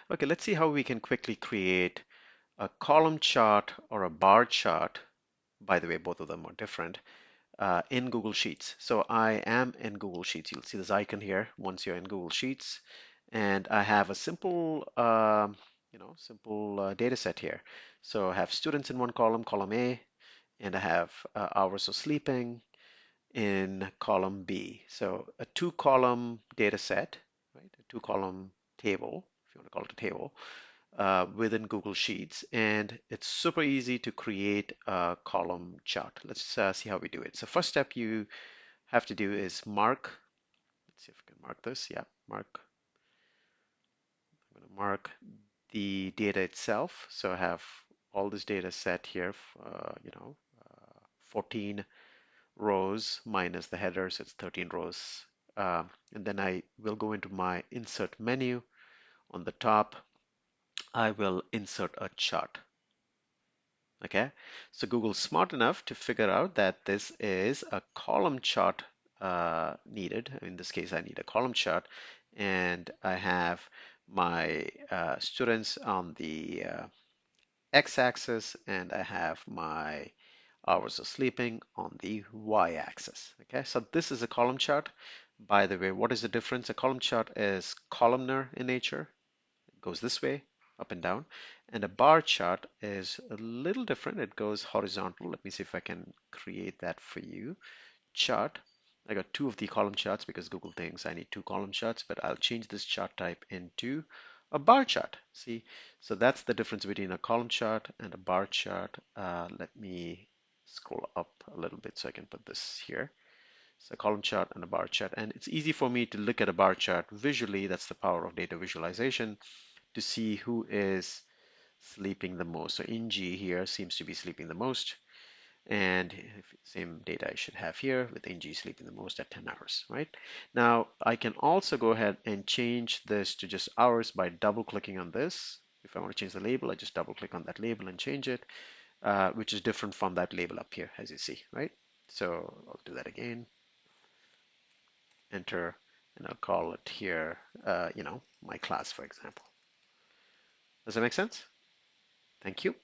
Okay, let's see how we can quickly create a column chart or a bar chart. By the way, both of them are different in Google Sheets. So I am in Google Sheets. You'll see this icon here once you're in Google Sheets, and I have a simple, simple data set here. So I have students in one column, column A, and I have hours of sleeping in column B. So a two-column data set, right? A two-column table, if you want to call it a table, within Google Sheets, and it's super easy to create a column chart. Let's see how we do it. So first step you have to do is mark. Let's see if I can mark this. Yeah, mark. I'm going to mark the data itself. So I have all this data set here, 14 rows minus the header, so it's 13 rows. And then I will go into my insert menu. On the top, I will insert a chart. Okay, so Google's smart enough to figure out that this is a column chart needed. In this case, I need a column chart, and I have my students on the x-axis, and I have my hours of sleeping on the y-axis. Okay, so this is a column chart. By the way, what is the difference? A column chart is columnar in nature. It goes this way, up and down. And a bar chart is a little different. It goes horizontal. Let me see if I can create that for you. Chart. I got two of the column charts because Google thinks I need two column charts, but I'll change this chart type into a bar chart. See, so that's the difference between a column chart and a bar chart. Let me scroll up a little bit so I can put this here. So a column chart and a bar chart. And it's easy for me to look at a bar chart visually. That's the power of data visualization, to see who is sleeping the most. So NG here seems to be sleeping the most. And same data I should have here with NG sleeping the most at 10 hours, right? Now, I can also go ahead and change this to just hours by double clicking on this. If I want to change the label, I just double click on that label and change it, which is different from that label up here, as you see, right? So I'll do that again, enter, and I'll call it here, my class, for example. Does that make sense? Thank you.